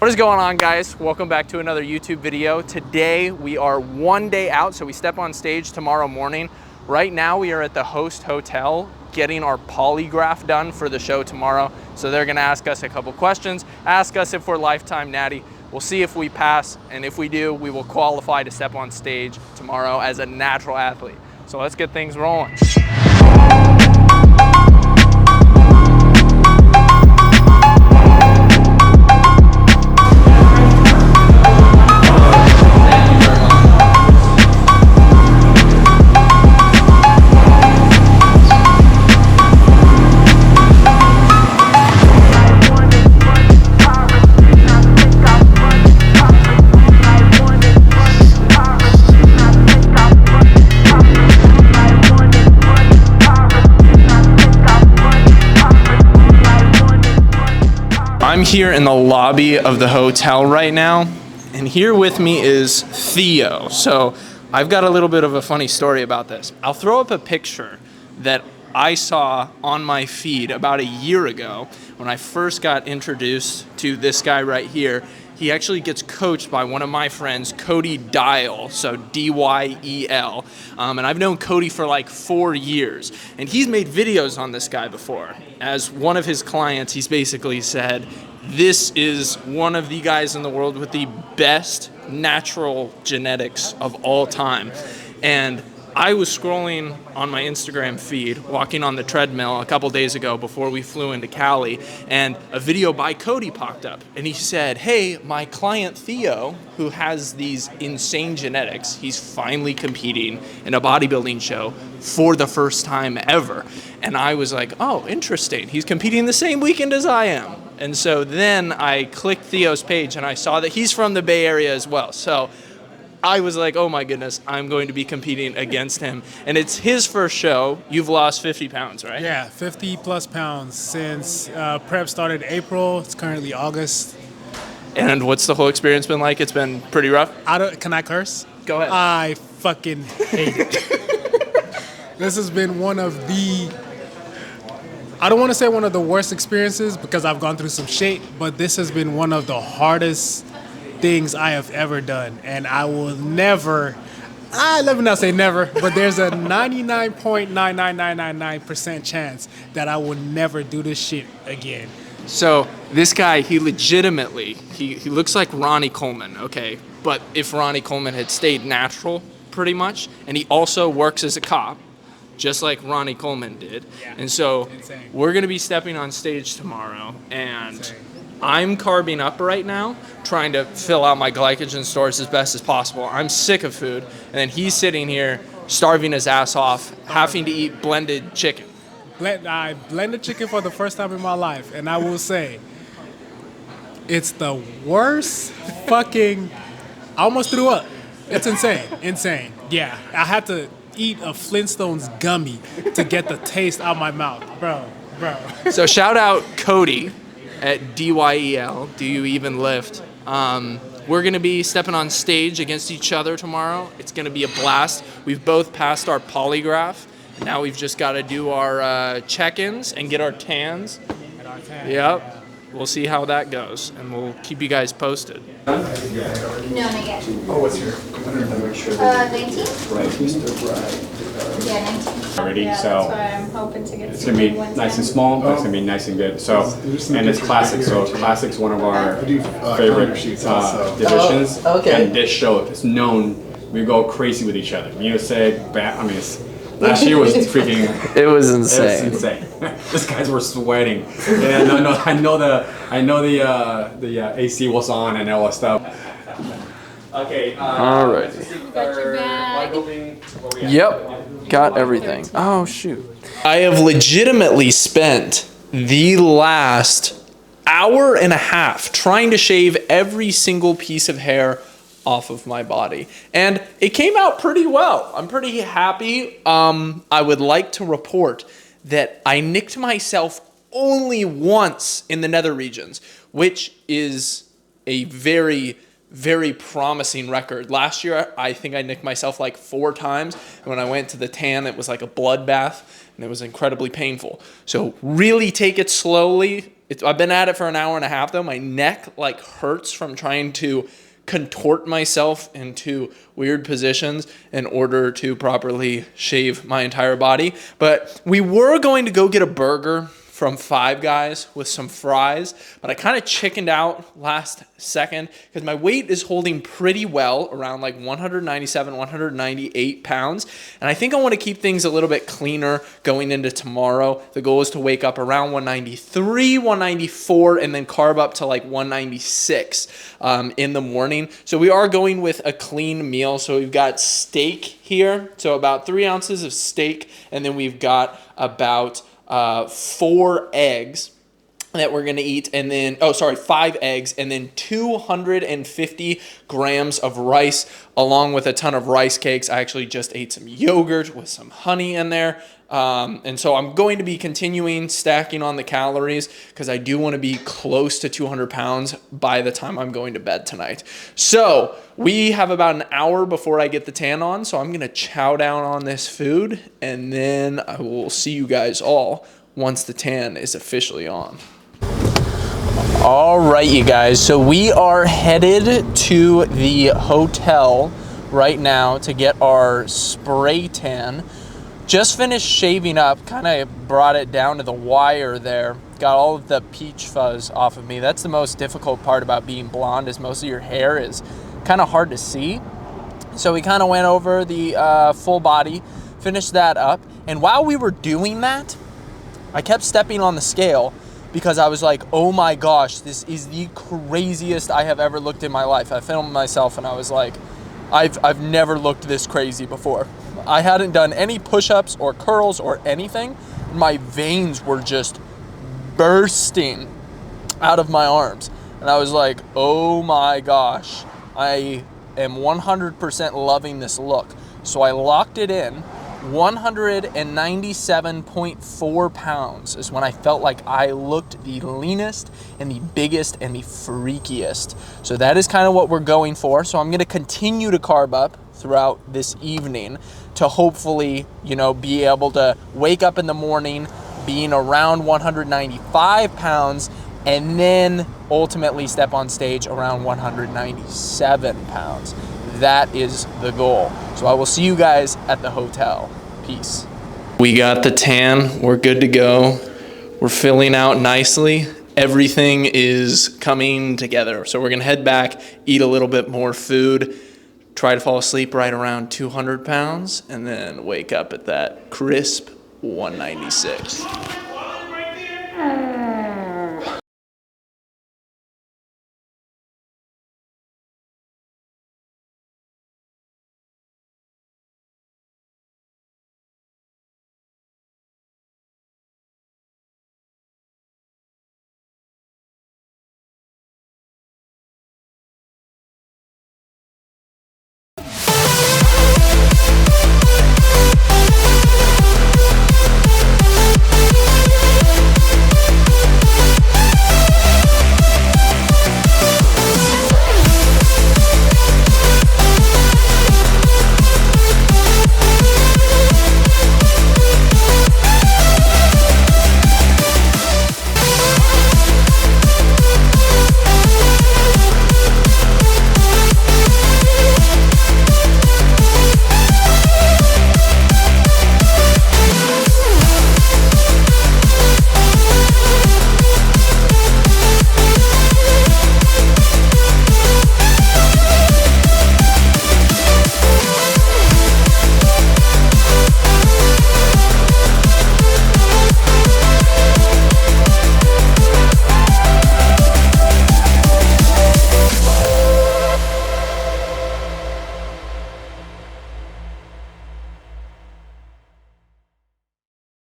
What is going on, guys? Welcome back to another YouTube video. Today we are one day out, so we step on stage tomorrow morning. Right now we are at the host hotel getting our polygraph done for the show tomorrow. So they're gonna ask us a couple questions, ask us if we're lifetime Natty. We'll see if we pass, and if we do, we will qualify to step on stage tomorrow as a natural athlete. So let's get things rolling. I'm here in the lobby of the hotel right now, and here with me is Theo. So I've got a little bit of a funny story about this. I'll throw up a picture that I saw on my feed about a year ago when I first got introduced to this guy right here. He actually gets coached by one of my friends, Cody Dial, so D-Y-E-L. And I've known Cody for like 4 years. And he's made videos on this guy before. As one of his clients, he's basically said, this is one of the guys in the world with the best natural genetics of all time. And I was scrolling on my Instagram feed, walking on the treadmill a couple days ago before we flew into Cali, and a video by Cody popped up. And he said, hey, my client Theo, who has these insane genetics, he's finally competing in a bodybuilding show for the first time ever. And I was like, oh, interesting. He's competing the same weekend as I am. And so then I clicked Theo's page and I saw that he's from the Bay Area as well. So I was like, oh my goodness, I'm going to be competing against him. And it's his first show. You've lost 50 pounds, right? Yeah, 50 plus pounds since prep started April. It's currently August. And what's the whole experience been like? It's been pretty rough? Can I curse? Go ahead. I fucking hate it. This has been one of the, I don't want to say one of the worst experiences because I've gone through some shit, but this has been one of the hardest things I have ever done, and I will never, let me not say never, but there's a 99.99999% chance that I will never do this shit again. So this guy, he legitimately, he looks like Ronnie Coleman, okay? But if Ronnie Coleman had stayed natural, pretty much, and he also works as a cop, just like Ronnie Coleman did. Yeah. And so Insane. We're gonna be stepping on stage tomorrow, and Insane. I'm carbing up right now, trying to fill out my glycogen stores as best as possible. I'm sick of food, and then he's sitting here starving his ass off, having to eat blended chicken. I blended chicken for the first time in my life, and I will say, it's the worst fucking, I almost threw up. It's insane, insane. Yeah, I had to eat a Flintstones gummy to get the taste out of my mouth, bro. So shout out Cody at D-Y-E-L, Do You Even Lift? We're gonna be stepping on stage against each other tomorrow. It's gonna be a blast. We've both passed our polygraph. Now we've just gotta do our check-ins and get our tans. Yep. We'll see how that goes, and we'll keep you guys posted. No, not yet. Oh, what's your? 19? Yeah, 19. Already, Yeah, so that's why I'm hoping to get it's gonna be some good nice and ones small, but it's gonna be nice and good. So, and it's classic. So classic's one of our favorite divisions, and this show is known. We go crazy with each other. Last year was freaking. It was insane. It was insane. These guys were sweating. And I know the AC was on and all that stuff. Okay. All right. Got your bag. Yep, got everything. Oh, shoot. I have legitimately spent the last hour and a half trying to shave every single piece of hair off of my body, and it came out pretty well. I'm pretty happy. I would like to report that I nicked myself only once in the nether regions, which is a very, very promising record. Last year, I think I nicked myself like 4 times. And when I went to the tan, it was like a bloodbath, and it was incredibly painful. So really take it slowly. I've been at it for an hour and a half though. My neck like hurts from trying to contort myself into weird positions in order to properly shave my entire body. But we were going to go get a burger from Five Guys with some fries, but I kind of chickened out last second because my weight is holding pretty well around like 197, 198 pounds. And I think I want to keep things a little bit cleaner going into tomorrow. The goal is to wake up around 193, 194, and then carb up to like 196 in the morning. So we are going with a clean meal. So we've got steak here, so about 3 ounces of steak, and then we've got about 4 eggs that we're going to eat, and then 5 eggs, and then 250 grams of rice along with a ton of rice cakes. I actually just ate some yogurt with some honey in there. And so I'm going to be continuing stacking on the calories because I do want to be close to 200 pounds by the time I'm going to bed tonight. So we have about an hour before I get the tan on. So I'm going to chow down on this food, and then I will see you guys all once the tan is officially on. All right, you guys. So we are headed to the hotel right now to get our spray tan. Just finished shaving up, kind of brought it down to the wire there. Got all of the peach fuzz off of me. That's the most difficult part about being blonde, is most of your hair is kind of hard to see. So we kind of went over the full body, finished that up. And while we were doing that, I kept stepping on the scale because I was like, oh my gosh, this is the craziest I have ever looked in my life. I filmed myself and I was like, I've never looked this crazy before. I hadn't done any push-ups or curls or anything. My veins were just bursting out of my arms. And I was like, oh my gosh, I am 100% loving this look. So I locked it in. 197.4 pounds is when I felt like I looked the leanest and the biggest and the freakiest. So that is kind of what we're going for. So I'm going to continue to carb up throughout this evening to hopefully, you know, be able to wake up in the morning being around 195 pounds and then ultimately step on stage around 197 pounds. That is the goal. So I will see you guys at the hotel. Peace. We got the tan. We're good to go. We're filling out nicely. Everything is coming together. So we're going to head back, eat a little bit more food, try to fall asleep right around 200 pounds, and then wake up at that crisp 196.